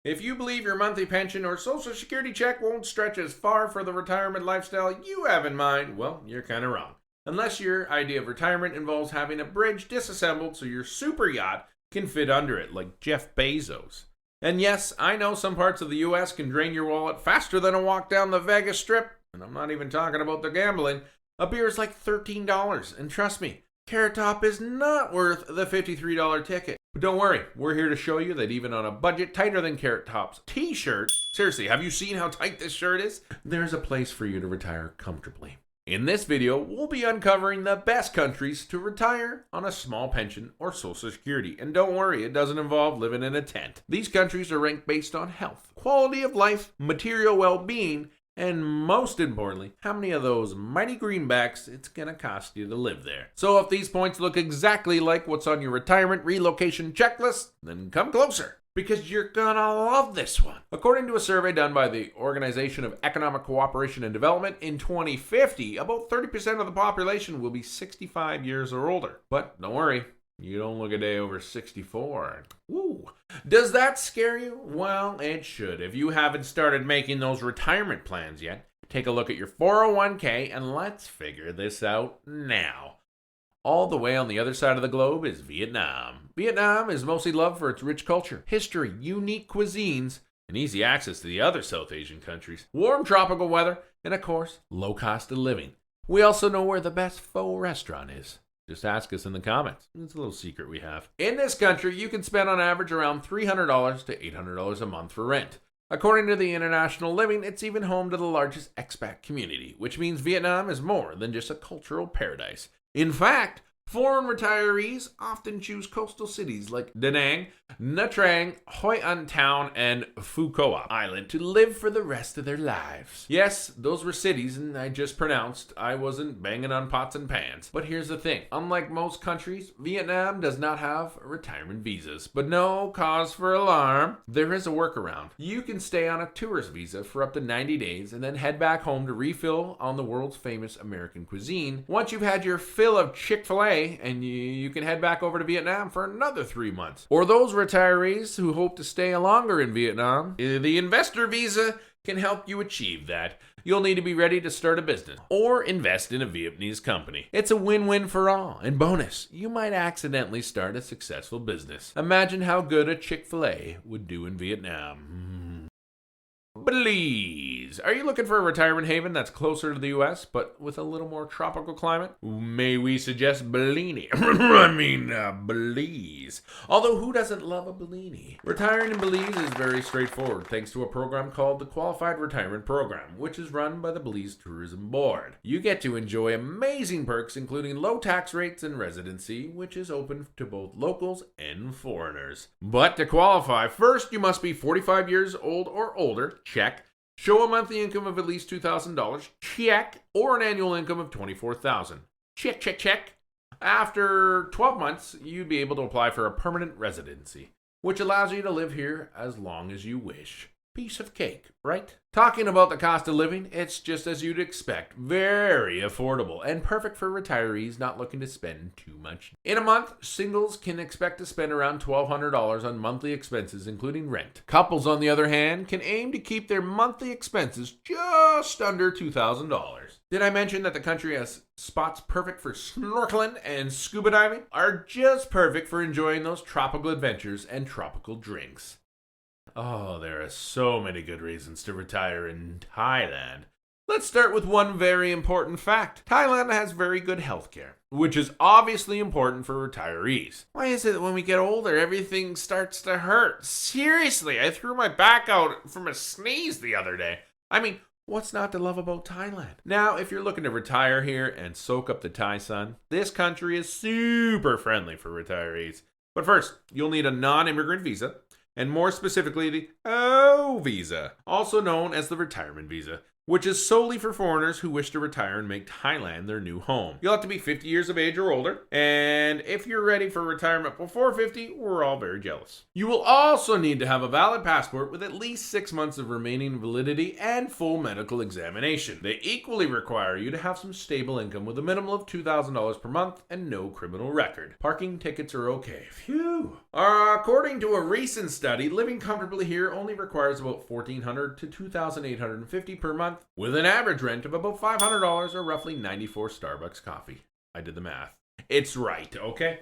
If you believe your monthly pension or social security check won't stretch as far for the retirement lifestyle you have in mind, well, you're kind of wrong. Unless your idea of retirement involves having a bridge disassembled so your super yacht can fit under it, like Jeff Bezos. And yes, I know some parts of the US can drain your wallet faster than a walk down the Vegas Strip, and I'm not even talking about the gambling. A beer is like $13, and trust me, Carrot Top is not worth the $53 ticket. But don't worry, we're here to show you that even on a budget tighter than Carrot Top's t-shirt, seriously, have you seen how tight this shirt is? There's a place for you to retire comfortably. In this video, we'll be uncovering the best countries to retire on a small pension or social security. And don't worry, it doesn't involve living in a tent. These countries are ranked based on health, quality of life, material well-being, and most importantly, how many of those mighty greenbacks it's gonna cost you to live there. So if these points look exactly like what's on your retirement relocation checklist, then come closer, because you're gonna love this one. According to a survey done by the Organization of Economic Cooperation and Development, in 2050, about 30% of the population will be 65 years or older. But don't worry, you don't look a day over 64. Woo! Does that scare you? Well, it should. If you haven't started making those retirement plans yet, take a look at your 401k and let's figure this out now. All the way on the other side of the globe is Vietnam. Vietnam is mostly loved for its rich culture, history, unique cuisines, and easy access to the other South Asian countries, warm tropical weather, and of course, low cost of living. We also know where the best pho restaurant is. Just ask us in the comments. It's a little secret we have. In this country, you can spend on average around $300 to $800 a month for rent. According to the International Living, it's even home to the largest expat community, which means Vietnam is more than just a cultural paradise. In fact, foreign retirees often choose coastal cities like Da Nang, Nha Trang, Hoi An Town, and Phu Quoc Island to live for the rest of their lives. Yes, those were cities, and I just pronounced. I wasn't banging on pots and pans. But here's the thing. Unlike most countries, Vietnam does not have retirement visas. But no cause for alarm. There is a workaround. You can stay on a tourist visa for up to 90 days and then head back home to refill on the world's famous American cuisine. Once you've had your fill of Chick-fil-A, and you can head back over to Vietnam for another 3 months. Or those retirees who hope to stay longer in Vietnam, the investor visa can help you achieve that. You'll need to be ready to start a business or invest in a Vietnamese company. It's a win-win for all. And bonus, you might accidentally start a successful business. Imagine how good a Chick-fil-A would do in Vietnam. Belize. Are you looking for a retirement haven that's closer to the US, but with a little more tropical climate? May we suggest Belize? Belize. Although who doesn't love a Bellini? Retiring in Belize is very straightforward thanks to a program called the Qualified Retirement Program, which is run by the Belize Tourism Board. You get to enjoy amazing perks including low tax rates and residency, which is open to both locals and foreigners. But to qualify, first you must be 45 years old or older. Check. Show a monthly income of at least $2,000. Check. Or an annual income of $24,000. Check, check, check. After 12 months, you'd be able to apply for a permanent residency, which allows you to live here as long as you wish. Piece of cake, right? Talking about the cost of living, it's just as you'd expect. Very affordable and perfect for retirees not looking to spend too much. In a month, singles can expect to spend around $1,200 on monthly expenses, including rent. Couples, on the other hand, can aim to keep their monthly expenses just under $2,000. Did I mention that the country has spots perfect for snorkeling and scuba diving? Are just perfect for enjoying those tropical adventures and tropical drinks. Oh, there are so many good reasons to retire in Thailand. Let's start with one very important fact. Thailand has very good healthcare, which is obviously important for retirees. Why is it that when we get older, everything starts to hurt? Seriously, I threw my back out from a sneeze the other day. I mean, what's not to love about Thailand? Now, if you're looking to retire here and soak up the Thai sun, this country is super friendly for retirees. But first, you'll need a non-immigrant visa, and more specifically the O visa, also known as the retirement visa. which is solely for foreigners who wish to retire and make Thailand their new home. You'll have to be 50 years of age or older, and if you're ready for retirement before 50, we're all very jealous. You will also need to have a valid passport with at least 6 months of remaining validity and full medical examination. They equally require you to have some stable income with a minimum of $2,000 per month and no criminal record. Parking tickets are okay. Phew. According to a recent study, living comfortably here only requires about $1,400 to $2,850 per month, with an average rent of about $500 or roughly 94 Starbucks coffee. I did the math. It's right, okay?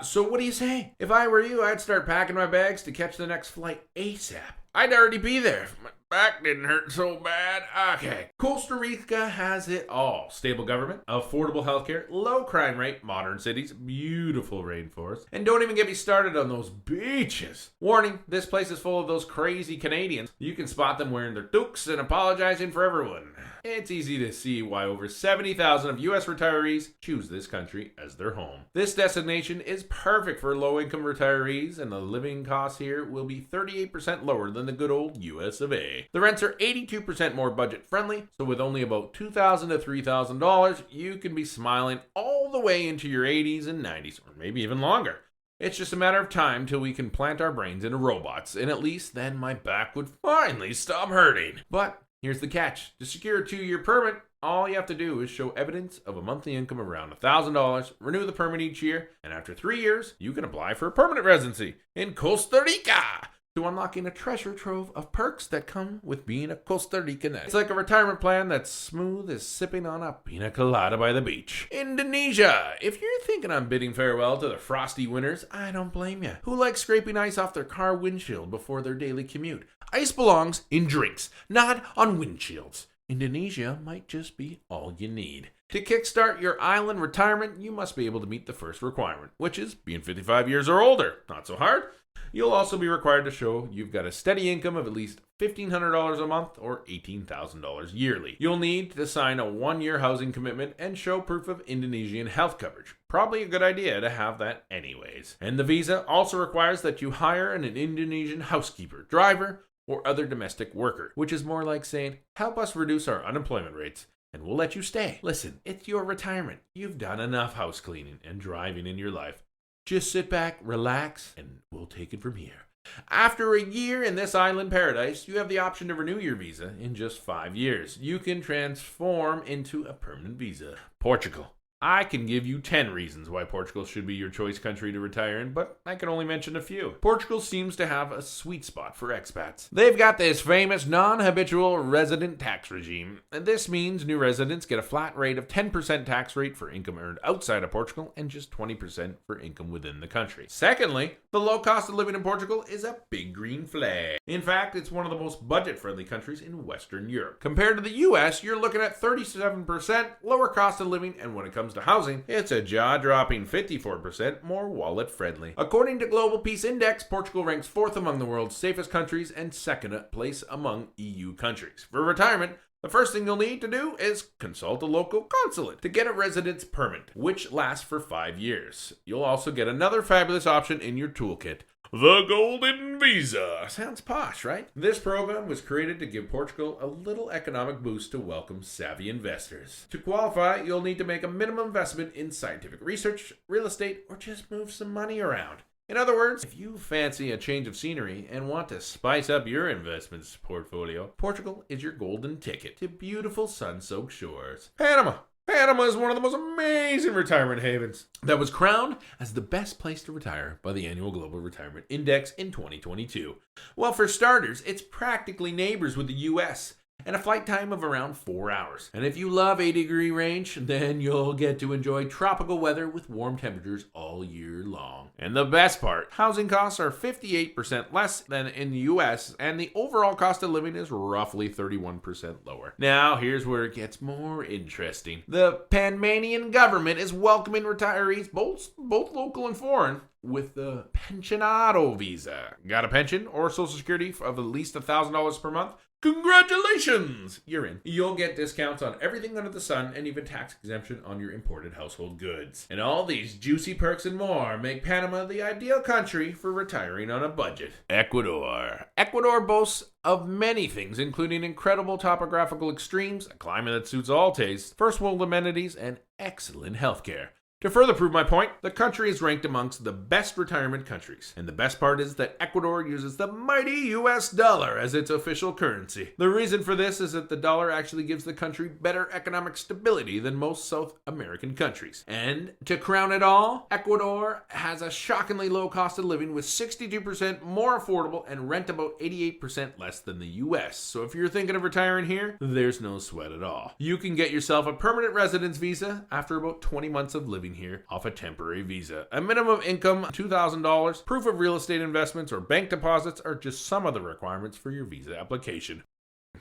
So what do you say? If I were you, I'd start packing my bags to catch the next flight ASAP. I'd already be there. My back didn't hurt so bad. Okay. Costa Rica has it all. Stable government, affordable healthcare, low crime rate, modern cities, beautiful rainforests, and don't even get me started on those beaches. Warning, this place is full of those crazy Canadians. You can spot them wearing their toques and apologizing for everyone. It's easy to see why over 70,000 of U.S. retirees choose this country as their home. This destination is perfect for low-income retirees, and the living costs here will be 38% lower than the good old U.S. of A. The rents are 82% more budget-friendly, so with only about $2,000 to $3,000, you can be smiling all the way into your 80s and 90s, or maybe even longer. It's just a matter of time till we can plant our brains into robots, and at least then my back would finally stop hurting. But here's the catch. To secure a 2-year permit, all you have to do is show evidence of a monthly income of around $1,000, renew the permit each year, and after 3 years, you can apply for a permanent residency in Costa Rica to unlocking a treasure trove of perks that come with being a Costa Rican. It's like a retirement plan that's smooth as sipping on a pina colada by the beach. Indonesia. If you're thinking on bidding farewell to the frosty winters, I don't blame you. Who likes scraping ice off their car windshield before their daily commute? Ice belongs in drinks, not on windshields. Indonesia might just be all you need. To kickstart your island retirement, you must be able to meet the first requirement, which is being 55 years or older. Not so hard. You'll also be required to show you've got a steady income of at least $1,500 a month or $18,000 yearly. You'll need to sign a 1-year housing commitment and show proof of Indonesian health coverage. Probably a good idea to have that anyways. And the visa also requires that you hire an Indonesian housekeeper, driver, or other domestic worker, which is more like saying, help us reduce our unemployment rates, and we'll let you stay. Listen, it's your retirement. You've done enough house cleaning and driving in your life. Just sit back, relax, and we'll take it from here. After a year in this island paradise, you have the option to renew your visa in just 5 years. You can transform into a permanent visa. Portugal. I can give you 10 reasons why Portugal should be your choice country to retire in, but I can only mention a few. Portugal seems to have a sweet spot for expats. They've got this famous non-habitual resident tax regime, and this means new residents get a flat rate of 10% tax rate for income earned outside of Portugal and just 20% for income within the country. Secondly, the low cost of living in Portugal is a big green flag. In fact, it's one of the most budget-friendly countries in Western Europe. Compared to the US, you're looking at 37% lower cost of living, and when it comes to housing, it's a jaw-dropping 54% more wallet-friendly. According to Global Peace Index, Portugal ranks 4th among the world's safest countries and 2nd place among EU countries. For retirement, the first thing you'll need to do is consult a local consulate to get a residence permit, which lasts for 5 years. You'll also get another fabulous option in your toolkit: the Golden Visa. Sounds posh, right? This program was created to give Portugal a little economic boost to welcome savvy investors. To qualify, you'll need to make a minimum investment in scientific research, real estate, or just move some money around. In other words, if you fancy a change of scenery and want to spice up your investments portfolio, Portugal is your golden ticket to beautiful sun-soaked shores. Panama. Panama is one of the most amazing retirement havens that was crowned as the best place to retire by the annual Global Retirement Index in 2022. Well, for starters, it's practically neighbors with the US and a flight time of around 4 hours. And if you love 80-degree range, then you'll get to enjoy tropical weather with warm temperatures all year long. And the best part, housing costs are 58% less than in the US, and the overall cost of living is roughly 31% lower. Now, here's where it gets more interesting. The Panamanian government is welcoming retirees, both local and foreign, with the pensionado visa. Got a pension or social security of at least $1,000 per month? Congratulations! You're in. You'll get discounts on everything under the sun and even tax exemption on your imported household goods. And all these juicy perks and more make Panama the ideal country for retiring on a budget. Ecuador. Ecuador boasts of many things, including incredible topographical extremes, a climate that suits all tastes, first world amenities, and excellent healthcare. To further prove my point, the country is ranked amongst the best retirement countries. And the best part is that Ecuador uses the mighty US dollar as its official currency. The reason for this is that the dollar actually gives the country better economic stability than most South American countries. And to crown it all, Ecuador has a shockingly low cost of living with 62% more affordable and rent about 88% less than the US. So if you're thinking of retiring here, there's no sweat at all. You can get yourself a permanent residence visa after about 20 months of living here off a temporary visa. A minimum income $2,000, proof of real estate investments or bank deposits are just some of the requirements for your visa application.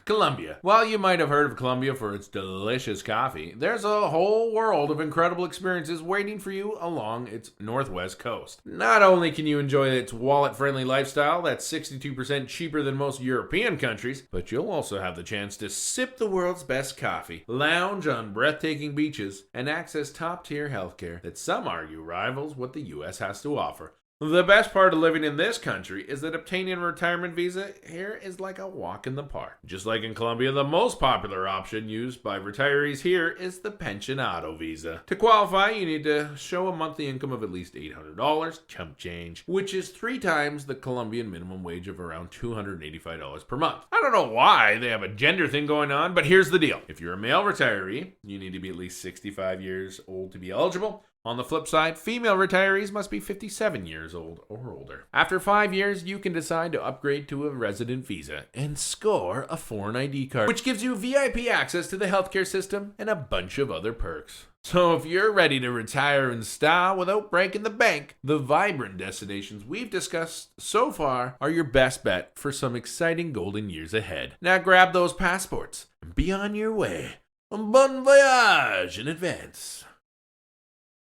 Colombia. While you might have heard of Colombia for its delicious coffee, there's a whole world of incredible experiences waiting for you along its northwest coast. Not only can you enjoy its wallet-friendly lifestyle that's 62% cheaper than most European countries, but you'll also have the chance to sip the world's best coffee, lounge on breathtaking beaches, and access top-tier healthcare that some argue rivals what the US has to offer. The best part of living in this country is that obtaining a retirement visa here is like a walk in the park. Just like in Colombia, the most popular option used by retirees here is the pensionado visa. To qualify, you need to show a monthly income of at least $800, chump change, which is 3 times the Colombian minimum wage of around $285 per month. I don't know why they have a gender thing going on, but here's the deal. If you're a male retiree, you need to be at least 65 years old to be eligible. On the flip side, female retirees must be 57 years old or older. After 5 years, you can decide to upgrade to a resident visa and score a foreign ID card, which gives you VIP access to the healthcare system and a bunch of other perks. So if you're ready to retire in style without breaking the bank, the vibrant destinations we've discussed so far are your best bet for some exciting golden years ahead. Now grab those passports and be on your way. Bon voyage in advance.